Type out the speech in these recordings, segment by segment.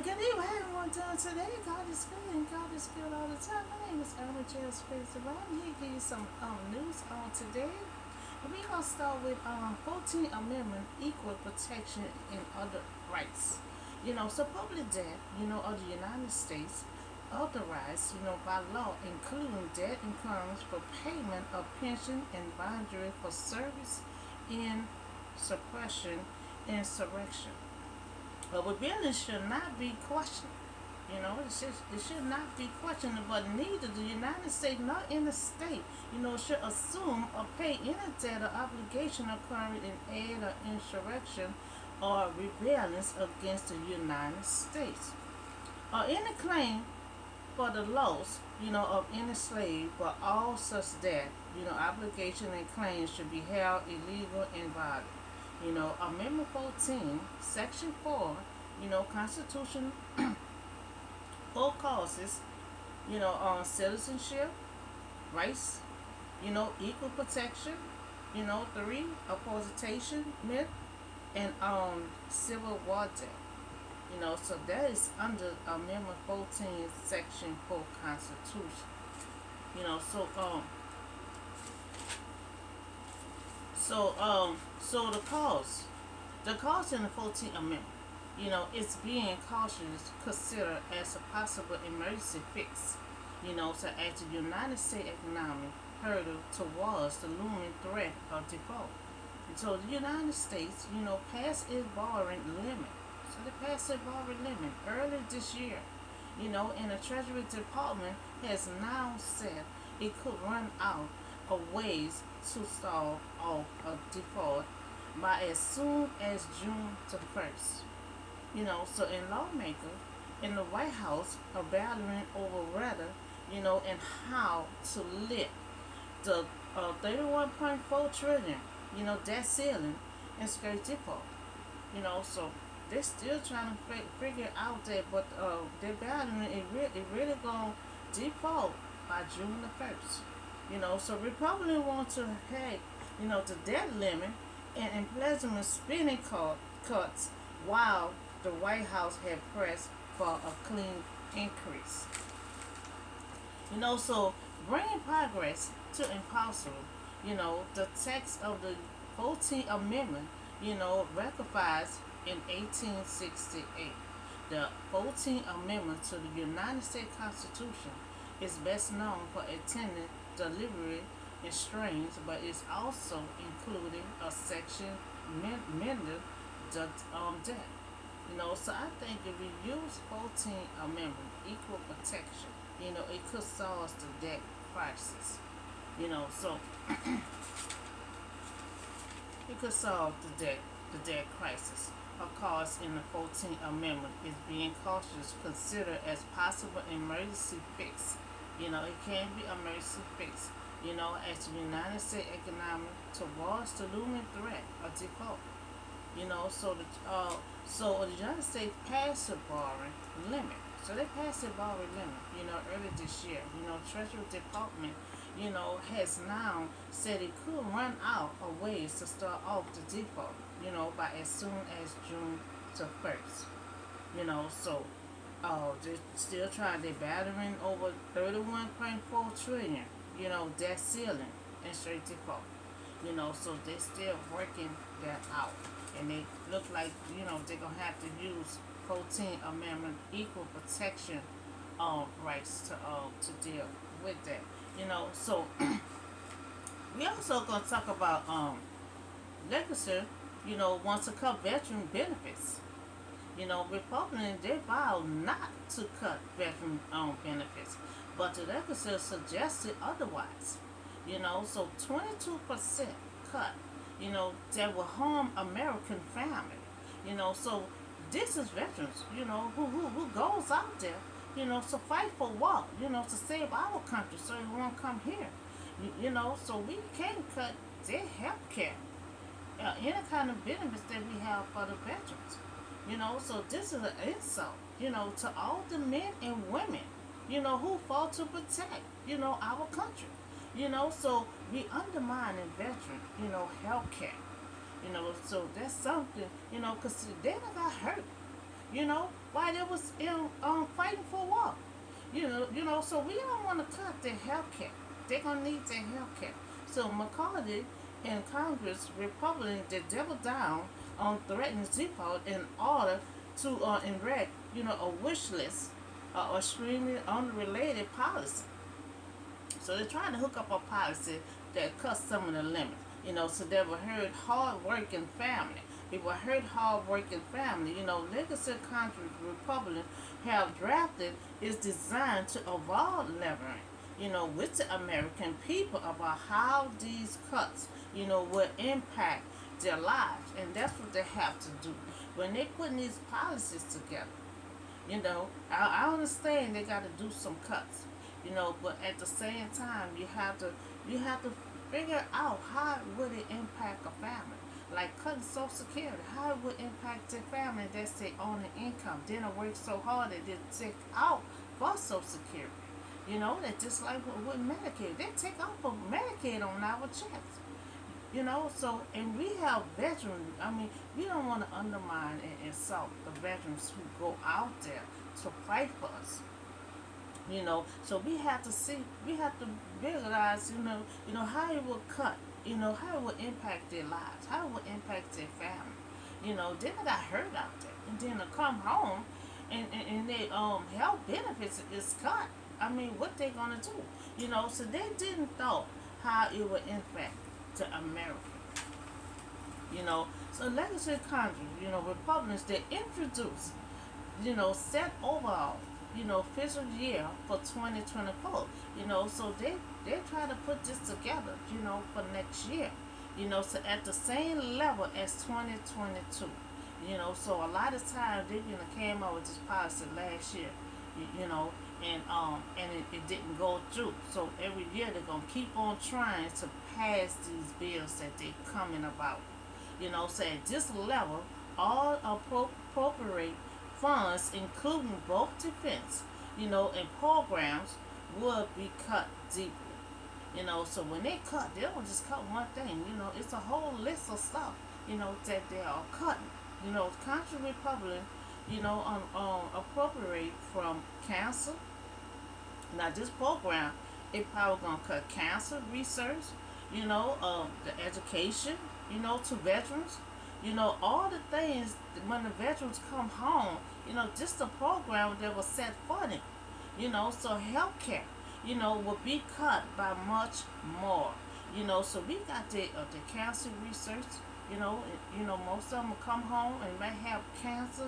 good evening. How everyone doing today? God is good and God is good all the time. My name is Irma Jail Space Around. I'm here to give you some news on today. And we're going to start with 14th Amendment, equal protection and other rights. So public debt, of the United States authorized, by law, including debt incurred for payment of pension and boundary for service in suppression and insurrection. But rebellion should not be questioned. It should not be questioned, but neither the United States nor any state, should assume or pay any debt or obligation occurring in aid or insurrection or rebellions against the United States. Or any claim for the loss, of any slave, but all such debt, obligation and claims should be held illegal and violent. Amendment 14, Section 4, Constitution, four causes, on citizenship, race, equal protection, three, apportionment, and civil war debt. So that is under Amendment 14, Section 4 Constitution. You know, so um, so the cause in the 14th Amendment, it's being cautious considered as a possible emergency fix. So as the United States economic hurdle towards the looming threat of default. So the United States, passed its borrowing limit. So they passed their borrowing limit early this year. And the Treasury Department has now said it could run out of ways to solve off a default by as soon as June the 1st. So in lawmakers in the White House are battling over whether, and how to lift the 31.4 trillion, debt ceiling and skirt default. So they're still trying to figure out that, but they're battling it really gonna default by June the 1st. So Republicans want to have, the debt limit and implementing spending cuts while the White House had pressed for a clean increase. So bringing progress to impossible, the text of the 14th Amendment, ratifies in 1868. The 14th Amendment to the United States Constitution is best known for intended delivery in strains, but it's also including a section mended the debt. So I think if we use 14th Amendment, equal protection, it could solve the debt crisis. So it could solve the debt crisis. Of course, in the 14th Amendment is being cautious considered as possible emergency fix. It can be emergency fix. As the United States economic towards the looming threat of default. So the United States passed the borrowing limit. So they passed the borrowing limit, early this year. Treasury Department, has now said it could run out of ways to start off the default, by as soon as June the 1st. So they're still trying, they're battering over 31.4 trillion, debt ceiling and straight default. So they're still working that out. And they look like, they're going to have to use 14th Amendment equal protection rights to deal with that. So we also going to talk about legislature, wants to cut veteran benefits. Republicans, they vow not to cut veteran benefits, but the legislature suggested otherwise. So 22% cut, that will harm American family. So this is veterans, who goes out there, to fight for what? To save our country so it won't come here. So we can't cut their health care, any kind of benefits that we have for the veterans. So this is an insult, to all the men and women, who fought to protect, our country. So we undermining veteran, health care. So that's something, because they got hurt. while they was fighting for war. So we don't want to cut their health care. They're gonna need their health care. So McCarthy and Congress, Republicans, they double down on threatening default in order to erect, a wish list or extremely unrelated policy. So they're trying to hook up a policy that cuts some of the limits. So they will hurt hard working family. It will hurt hard working family. Legacy Congress Republicans have drafted is designed to avoid leveraging, with the American people about how these cuts, will impact their lives. And that's what they have to do. When they putting these policies together, I understand they got to do some cuts, but at the same time, you have to figure out how it would it impact a family. Like cutting Social Security, how it would impact their family that's their only income. They don't work so hard that they take out for Social Security. That just like with Medicaid, they take out for Medicaid on our checks. So and we have veterans. I mean, we don't want to undermine and insult the veterans who go out there to fight for us. So we have to visualize, how it will cut, how it will impact their lives, how it will impact their family. Then they got hurt out there, and then to come home, and their health benefits is cut. I mean, what they gonna do? So they didn't thought how it would impact to America. So legislative Congress, Republicans, they introduced, set overall, fiscal year for 2024. So they try to put this together, for next year. So at the same level as 2022. So a lot of times they came out with this policy last year, you know, and it didn't go through. So every year they're gonna keep on trying to pass these bills that they coming about. So at this level, all appropriate funds, including both defense, and programs, will be cut deeply. So when they cut, they don't just cut one thing. It's a whole list of stuff, that they are cutting. Country Republican, appropriate from cancer. Now this program, it probably gonna cut cancer research, the education, to veterans, all the things when the veterans come home, just the program that was set for them, so healthcare, will be cut by much more, so we got the cancer research. Most of them will come home and may have cancer.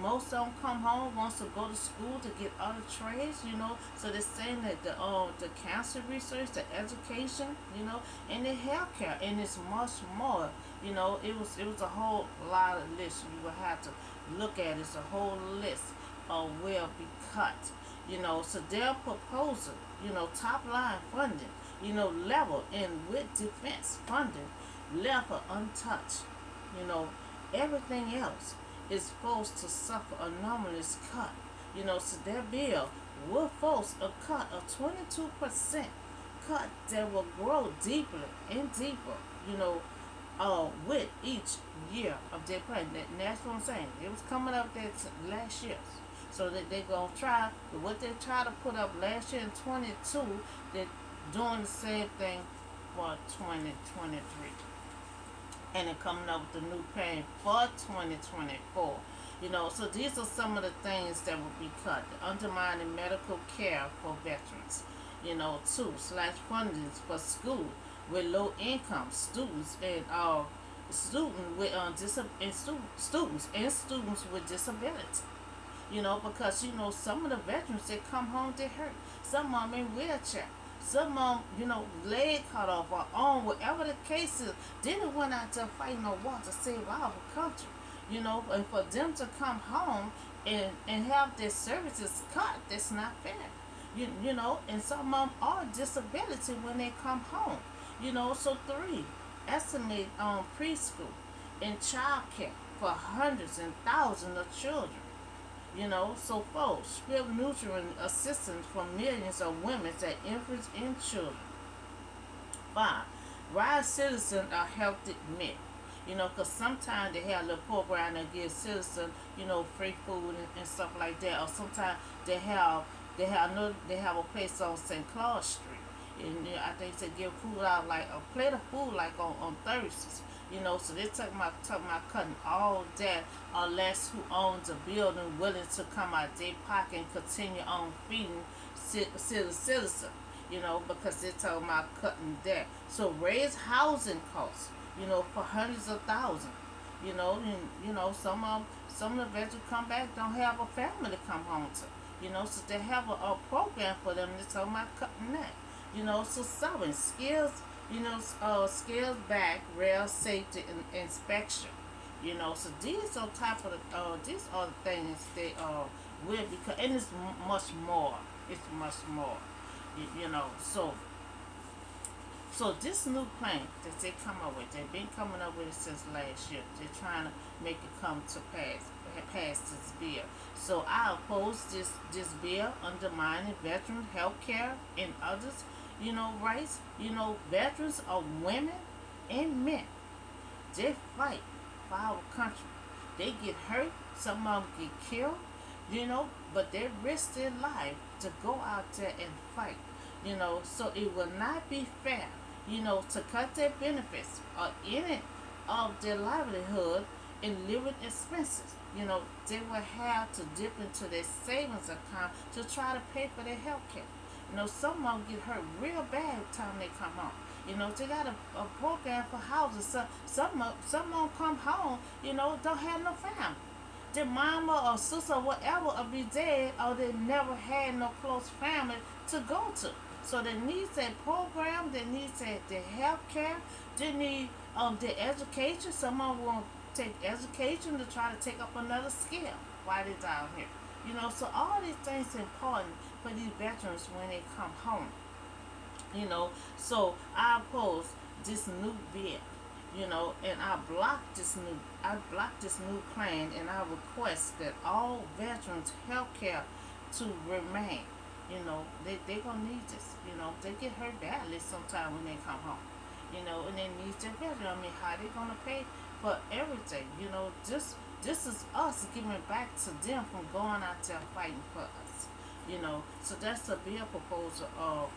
Most of them come home wants to go to school to get other trades. So they're saying that the cancer research, the education, and the healthcare, and it's much more. It was a whole lot of lists you would have to look at. It's a whole list of will be cut. So their proposal, top line funding, level and with defense funding left untouched. Everything else is supposed to suffer a anomalous cut. So their bill will force a cut of 22% cut that will grow deeper and deeper, with each year of their plan. And that's what I'm saying. It was coming up that last year. So that they're going to try, what they tried to put up last year in 22, they're doing the same thing for 2023. And then coming up with the new plan for 2024. So these are some of the things that will be cut. Undermining medical care for veterans. 2, slash fundings for school with low income students and students with disability. Because some of the veterans that come home they hurt. Some of them in wheelchair. Some of them, leg cut off or arm, whatever the case is. Then they went out there fighting a war to save our country. And for them to come home and have their services cut, that's not fair. And some of them are disability when they come home. So 3, estimate preschool and child care for hundreds and thousands of children. So 4, strip nutrient assistance for millions of women and infants and children. 5, rise citizens are healthy men. Because sometimes they have a little program that gives citizens, free food and stuff like that. Or sometimes they have they have a place on St. Claus Street, and I think they give food out like a plate of food like on Thursdays. So they talking about cutting all that unless who owns a building willing to come out their pocket and continue on feeding citizens. Because they're talking about cutting that. So raise housing costs, for hundreds of thousands. And some of the vets who come back don't have a family to come home to. So they have a program for them. They're talking about cutting that. So selling skills, skills back, rail safety and inspection. So these are type of these are the things they will because and it's much more. It's much more. So this new plan that they come up with, they've been coming up with it since last year. They're trying to make it come to pass this bill. So I oppose this bill undermining veteran health care and others, rights. Veterans are women and men. They fight for our country. They get hurt, some of them get killed, but they risk their life to go out there and fight. So it will not be fair, to cut their benefits or any of their livelihood in living expenses. They will have to dip into their savings account to try to pay for their health care. Some of them get hurt real bad the time they come home. They got a program for houses. Some of them come home, don't have no family. Their mama or sister or whatever will be dead or they never had no close family to go to. So they need that program, they need their health care, they need their education. Some of them want to take education to try to take up another skill while they're down here. So all these things are important for these veterans when they come home. So I oppose this new bill, and I block this new plan, and I request that all veterans' health care to remain. They gonna need this. They get hurt badly sometime when they come home. And they need their veteran. I mean, how they gonna pay for everything? This is us giving back to them from going out there fighting for us. So that's a bill proposal of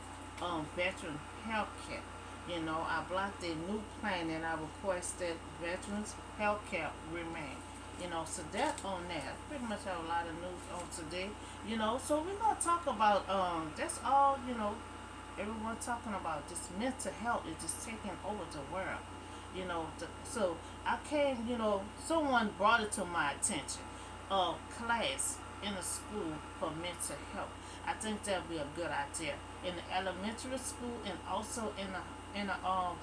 veteran health care. I blocked their new plan and I request that veterans health care remain. So that on that. Pretty much have a lot of news on today. So we're gonna talk about that's all, everyone talking about this mental health is just taking over the world. So I came, someone brought it to my attention. Class in a school for mental health. I think that'd be a good idea in the elementary school and also in a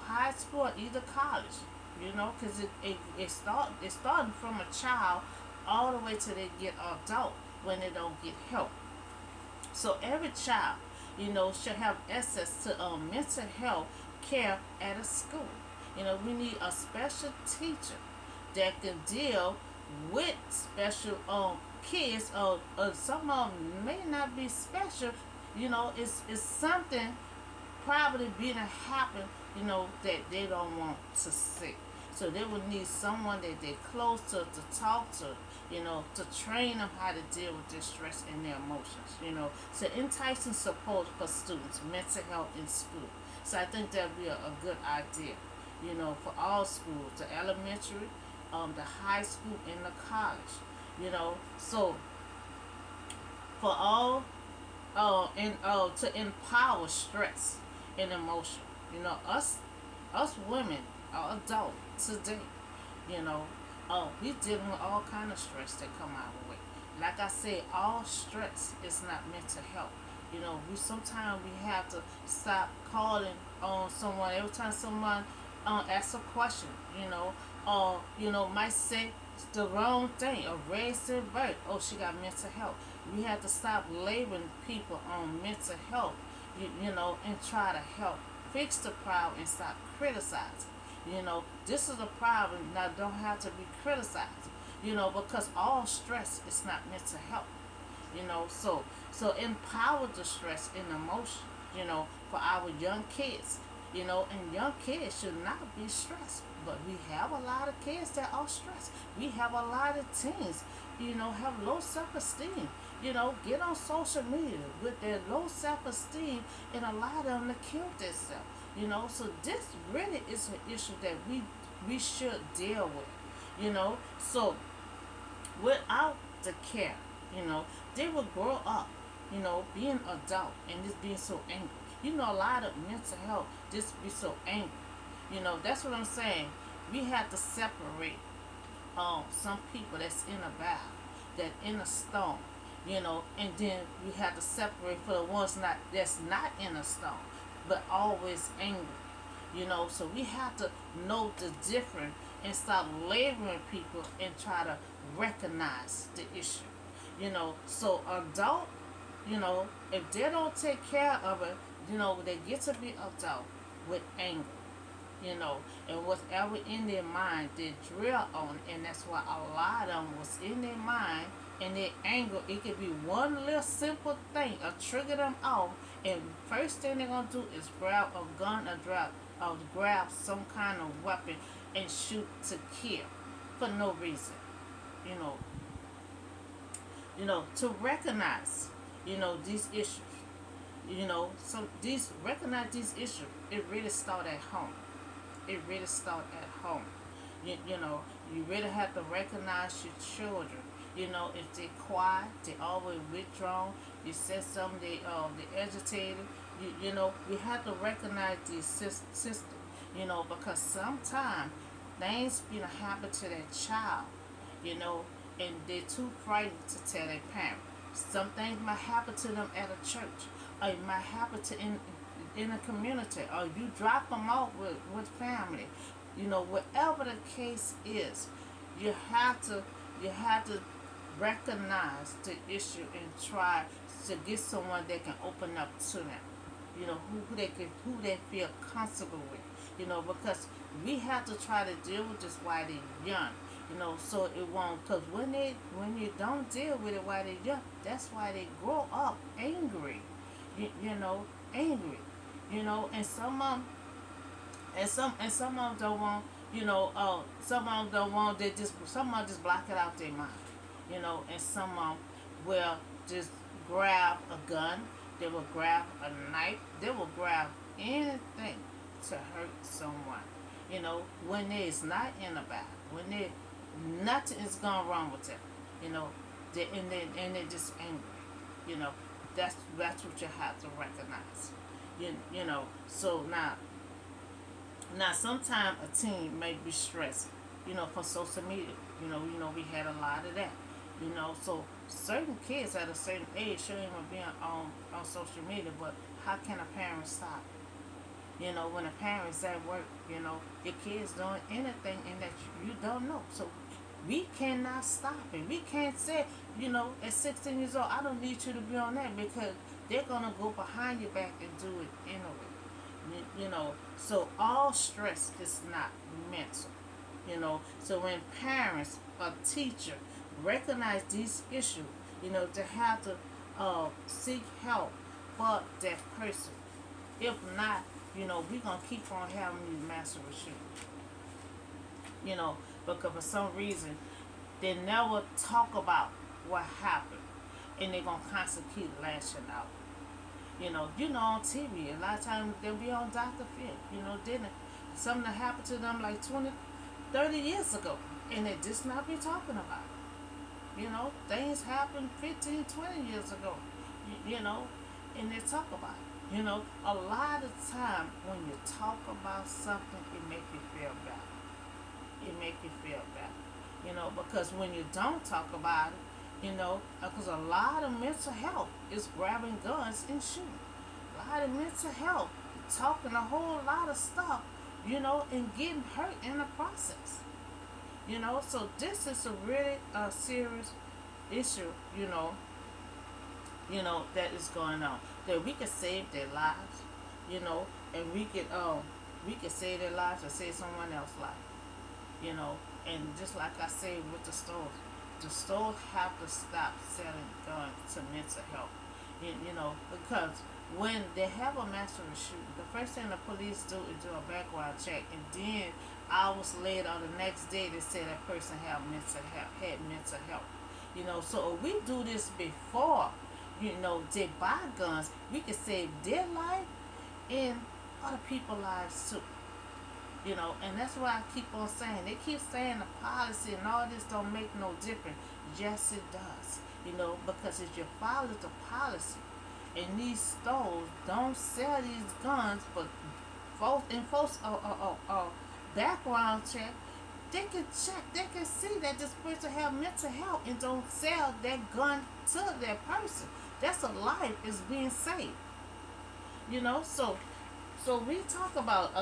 high school or either college. Because it's starting from a child all the way till they get adult when they don't get help. So every child, should have access to mental health care at a school. We need a special teacher that can deal with special kids, or some of them may not be special. It's something probably being happen, that they don't want to see. So they would need someone that they're close to talk to train them how to deal with their stress and their emotions. So enticing support for students, mental health in school. So I think that'd be a good idea, for all schools, the elementary, the high school, and the college. So for all, and to empower stress and emotion. Us women are adult today. We dealing with all kind of stress that come our way. Like I said, all stress is not mental health. We sometimes we have to stop calling on someone every time someone asks a question. Or might say the wrong thing or raise their voice. Oh, she got mental health. We have to stop labeling people on mental health. And try to help fix the problem and stop criticizing. This is a problem that don't have to be criticized. Because all stress is not mental health. So empower the stress and emotion. For our young kids. And young kids should not be stressed. But we have a lot of kids that are stressed. We have a lot of teens, have low self esteem. Get on social media with their low self esteem and allow them to kill themselves. So this really is an issue that we should deal with. So without the care, you know, they will grow up, being adult and just being so angry. A lot of mental health just be so angry. That's what I'm saying. We have to separate some people that's in a battle, that in a storm, and then we have to separate for the ones that's not in a storm, but always angry. So we have to know the difference and stop labeling people and try to recognize the issue. So adult, if they don't take care of it, they get to be adult with anger, and whatever in their mind they drill on, and that's why a lot of them was in their mind and their anger. It could be one little simple thing, or trigger them off, and first thing they're gonna do is grab a gun or grab some kind of weapon and shoot to kill for no reason, you know, to recognize, these issues, so these recognize these issues. It really start at home. It really start at home. You really have to recognize your children. If they quiet, they always withdrawn. You said something, they agitated. We have to recognize these systems. Because sometimes things gonna happen to their child. And they're too frightened to tell their parents. Some things might happen to them at a church, or it might happen to in a community, or you drop them off with family. Whatever the case is, you have to recognize the issue and try to get someone that can open up to them. Who they feel comfortable with. Because we have to try to deal with this while they're young. So it won't. Because when you don't deal with it while they're young, that's why they grow up angry. Angry. And some of them don't want. Some of them don't want. Some of them just block it out their mind. And some of them will just grab a gun. They will grab a knife. They will grab anything to hurt someone. When there is not in a battle, when there nothing is going wrong with them. They're just angry. That's what you have to recognize. So now sometimes a teen may be stressed. From social media. We had a lot of that. So certain kids at a certain age shouldn't even be on social media. But how can a parent stop? When a parent's at work, your kids doing anything and that you don't know. So we cannot stop it. We can't say, at 16 years old, I don't need you to be on that, because they're going to go behind your back and do it anyway. So all stress is not mental. So when parents or teacher recognize these issues, to have to seek help for that person. If not, we're going to keep on having these massive issues. Because for some reason, they never talk about what happened. And they're going to constantly keep lashing out. On TV, a lot of times they'll be on Dr. Phil. Didn't something that happened to them like 20, 30 years ago. And they just not be talking about it. Things happened 15, 20 years ago. And they talk about it. A lot of time when you talk about something, it makes you feel better. It makes you feel better. Because when you don't talk about it, because a lot of mental health is grabbing guns and shooting. A lot of mental health, talking a whole lot of stuff, and getting hurt in the process. So this is a really serious issue, that is going on. That we can save their lives, and we can save their lives or save someone else's life. And just like I say with the stores have to stop selling guns to mental health. Because when they have a master shooting, the first thing the police do is do a background check, and then hours later or the next day they say that person had mental health. So if we do this before, they buy guns, we can save their life and other people's lives too. And that's why I keep on saying, they keep saying the policy and all this don't make no difference. Yes, it does. Because if you follow the policy and these stores don't sell these guns, but folks background check, they can see that this person have mental health and don't sell that gun to that person. That's a life is being saved. So we talk about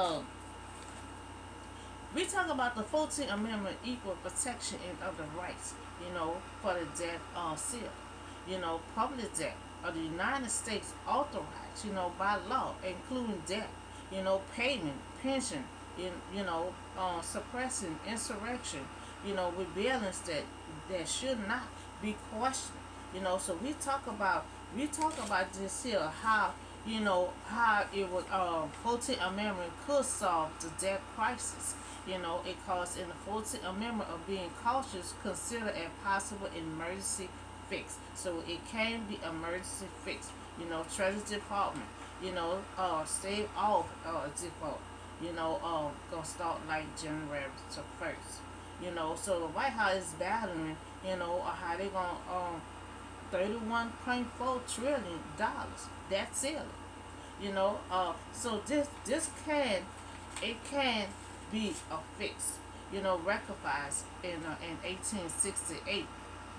the 14th Amendment, equal protection and other rights, for the debt seal. Public debt of the United States authorized, by law, including debt, payment, pension, suppressing insurrection, rebellions that should not be questioned. So we talk about this here, how it would 14th Amendment could solve the debt crisis. It calls in the 14th Amendment of being cautious, consider a possible emergency fix. So it can be emergency fix. Treasury Department, stave off default. Gonna start like January to 1st. So the White House is battling, how they gonna $31.4 trillion. That's it. So this can be a fix. Rectified in 1868.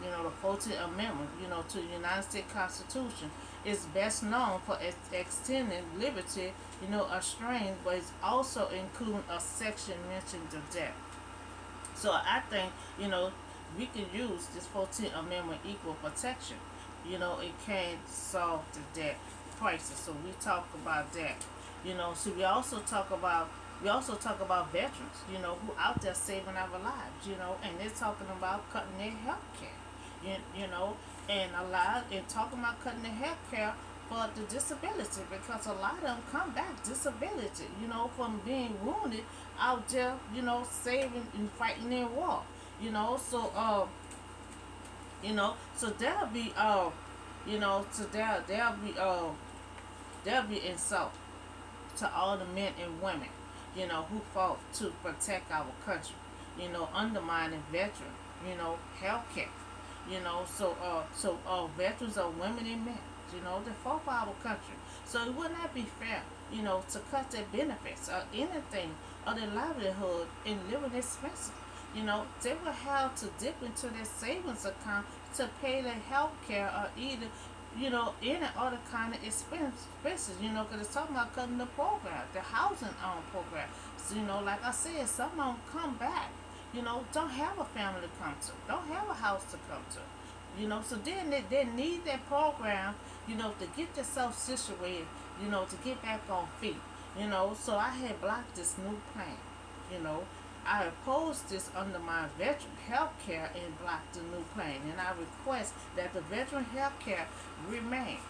The 14th Amendment, to the United States Constitution is best known for extending liberty, a strain, but it's also including a section mentioned the debt. So I think, we can use this 14th Amendment equal protection. It can solve the debt crisis. So we talk about that. So we also talk about veterans, who out there saving our lives, and they're talking about cutting their health care. And talking about cutting their health care for the disability, because a lot of them come back disability, from being wounded out there, saving and fighting in war. So there'll be there'll be insult to all the men and women, who fought to protect our country, undermining veteran, health care. Veterans are women and men, they fought for our country. So it would not be fair, to cut their benefits or anything or their livelihood in living expenses. They will have to dip into their savings account to pay their health care or either, any other kind of expenses, because it's talking about cutting the program, the housing program. So, like I said, some of them come back, don't have a family to come to, don't have a house to come to. So then they need that program, to get themselves situated, to get back on feet. So I had blocked this new plan. I opposed this undermine veteran health care and blocked the new plan. And I request that the veteran health care remain.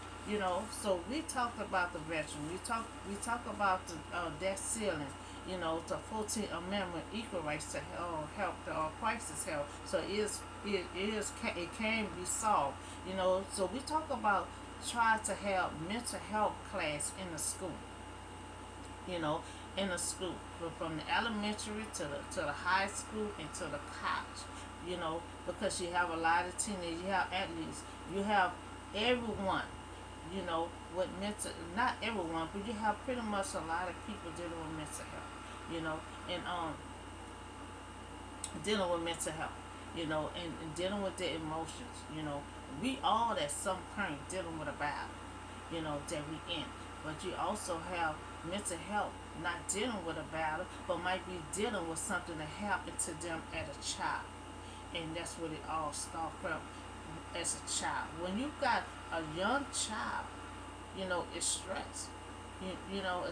So we talked about the veteran. We talk about the debt ceiling. The 14th Amendment equal rights to help the crisis help. So it can be solved. So we talk about try to have mental health class in the school. You know, in the school, from the elementary to the high school and to the college. Because you have a lot of teenagers, you have athletes, you have everyone. With mental, not everyone, but you have pretty much a lot of people dealing with mental health. And dealing with mental health. And dealing with their emotions. We all at some point dealing with a battle. That we in. But you also have mental health not dealing with a battle, but might be dealing with something that happened to them as a child. And that's where it all starts from, as a child. When you got a young child, it's stress.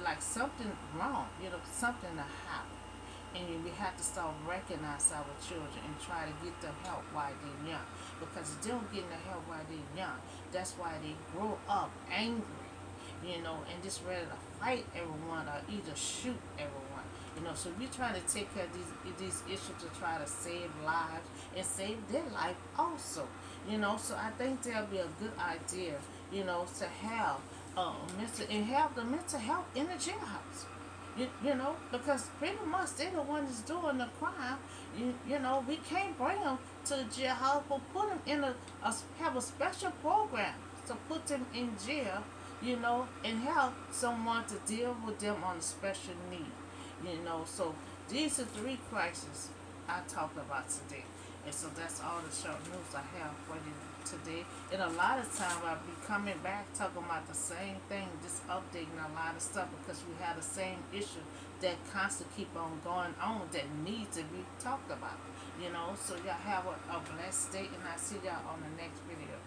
Like something wrong, something to happen. And we have to start recognize our children and try to get them help while they're young. Because if they don't get the help while they're young, that's why they grow up angry, and just ready to fight everyone or either shoot everyone. So we're trying to take care of these issues to try to save lives and save their life also. So I think that'll be a good idea, to have the mental health in the jailhouse. Because pretty much they're the ones that's doing the crime. We can't bring them to the jailhouse, but put them in have a special program to put them in jail, and help someone to deal with them on a special need. So these are three crises I talked about today. And so that's all the short news I have for you today. And a lot of time I'll be coming back talking about the same thing, just updating a lot of stuff because we have the same issue that constantly keep on going on that needs to be talked about. So y'all have a blessed day, and I'll see y'all on the next video.